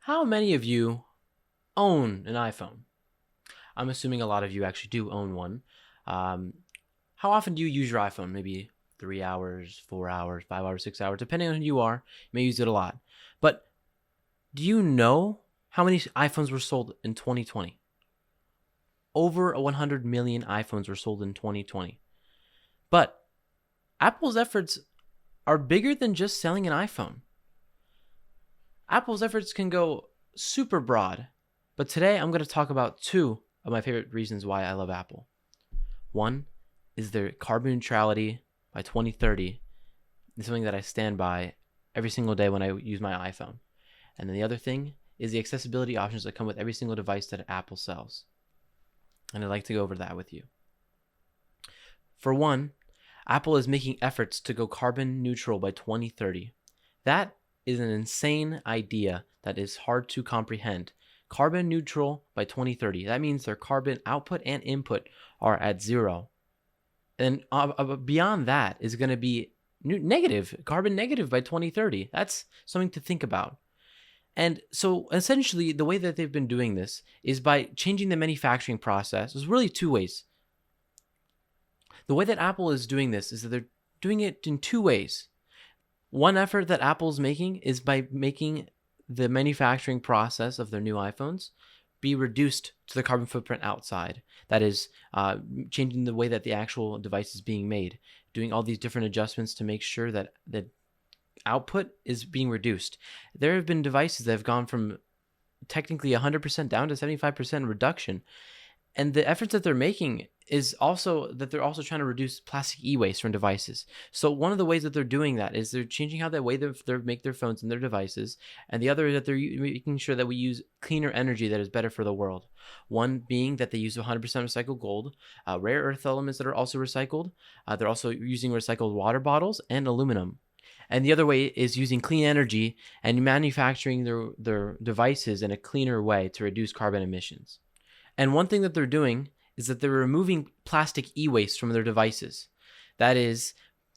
How many of you own an iPhone? I'm assuming a lot of you actually do own one. Um, how often do you use your iPhone? Maybe 3 hours, 4 hours, 5 hours, 6 hours, depending on who you are. You may use it a lot. But do you know how many iPhones were sold in 2020? Over 100 million iPhones were sold in 2020. But Apple's efforts are bigger than just selling an iPhone. Apple's efforts can go super broad. But today I'm going to talk about two of my favorite reasons why I love Apple. One is their carbon neutrality by 2030. It's something that I stand by every single day when I use my iPhone. And then the other thing is the accessibility options that come with every single device that Apple sells. And I'd like to go over that with you. For one, Apple is making efforts to go carbon neutral by 2030. That is an insane idea that is hard to comprehend. Carbon neutral by 2030. That means their carbon output and input are at zero. And beyond that is going to be negative, carbon negative by 2030. That's something to think about. And so essentially, the way that they've been doing this is by changing the manufacturing process. There's really two ways. The way that Apple is doing this is that they're doing it in two ways. One effort that Apple's making is by making the manufacturing process of their new iPhones be reduced to the carbon footprint outside. That is, changing the way that the actual device is being made, doing all these different adjustments to make sure that the output is being reduced. There have been devices that have gone from technically 100% down to 75% reduction. And the efforts that they're making is also that they're also trying to reduce plastic e-waste from devices. So one of the ways that they're doing that is they're changing how they make their phones and their devices. And the other is that they're making sure that we use cleaner energy that is better for the world. One being that they use 100% recycled gold, rare earth elements that are also recycled. They're also using recycled water bottles and aluminum. And the other way is using clean energy and manufacturing their devices in a cleaner way to reduce carbon emissions. And one thing that they're doing is that they're removing plastic e-waste from their devices. That is,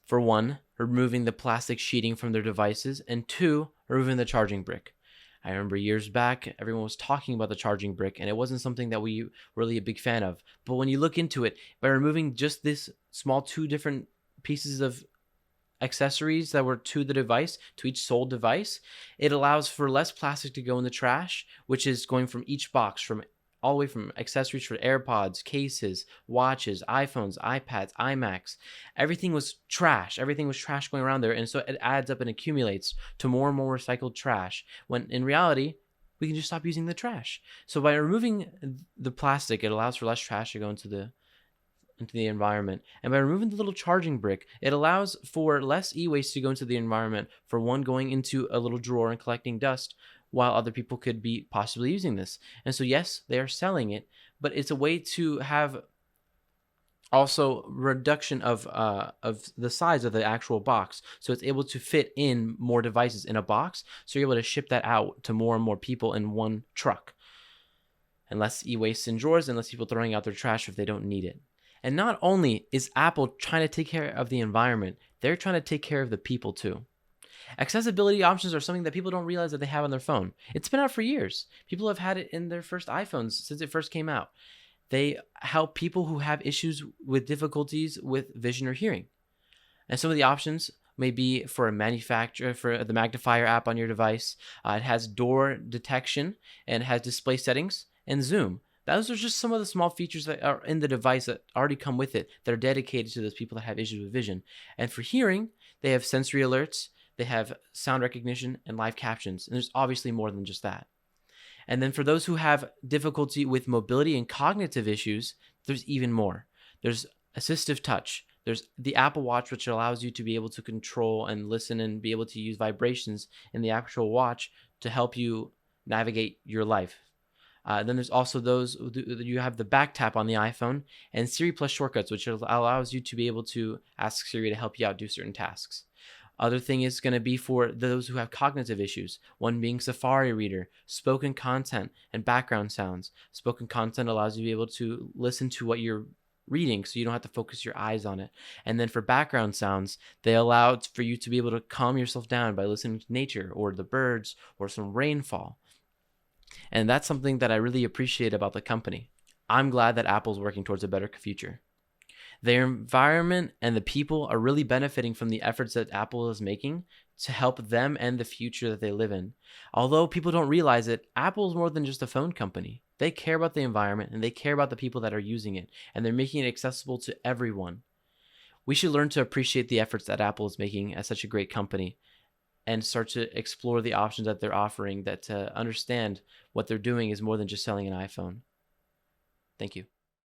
for one, removing the plastic sheeting from their devices, and two, removing the charging brick. I remember years back, everyone was talking about the charging brick, and it wasn't something that we were really a big fan of. But when you look into it, by removing just this small two different pieces of accessories that were to the device, to each sold device, it allows for less plastic to go in the trash, which is going from each box, from all the way from accessories for AirPods, cases, watches, iPhones, iPads, iMacs. Everything was trash. Everything was trash going around there. And so it adds up and accumulates to more and more recycled trash, when in reality, we can just stop using the trash. So by removing the plastic, it allows for less trash to go into the environment. And by removing the little charging brick, it allows for less e-waste to go into the environment, for one going into a little drawer and collecting dust, while other people could be possibly using this. And so yes, they are selling it, but it's a way to have also reduction of the size of the actual box, so it's able to fit in more devices in a box, so you're able to ship that out to more and more people in one truck, and less e-waste in drawers and less people throwing out their trash if they don't need it. And not only is Apple trying to take care of the environment, they're trying to take care of the people too. Accessibility options are something that people don't realize that they have on their phone. It's been out for years. People have had it in their first iPhones since it first came out. They help people who have issues with difficulties with vision or hearing. And some of the options may be for for the magnifier app on your device. It has door detection, and it has display settings and zoom. Those are just some of the small features that are in the device that already come with it, that are dedicated to those people that have issues with vision. And for hearing, they have sensory alerts, they have sound recognition, and live captions. And there's obviously more than just that. And then for those who have difficulty with mobility and cognitive issues, there's even more. There's assistive touch. There's the Apple Watch, which allows you to be able to control and listen and be able to use vibrations in the actual watch to help you navigate your life. Then there's also those, you have the back tap on the iPhone, and Siri Plus shortcuts, which allows you to be able to ask Siri to help you out do certain tasks. Other thing is going to be for those who have cognitive issues, one being Safari Reader, spoken content, and background sounds. Spoken content allows you to be able to listen to what you're reading, so you don't have to focus your eyes on it. And then for background sounds, they allow for you to be able to calm yourself down by listening to nature or the birds or some rainfall. And that's something that I really appreciate about the company. I'm glad that Apple's working towards a better future. Their environment and the people are really benefiting from the efforts that Apple is making to help them and the future that they live in. Although people don't realize it, Apple is more than just a phone company. They care about the environment and they care about the people that are using it, and they're making it accessible to everyone. We should learn to appreciate the efforts that Apple is making as such a great company and start to explore the options that they're offering, that to understand what they're doing is more than just selling an iPhone. Thank you.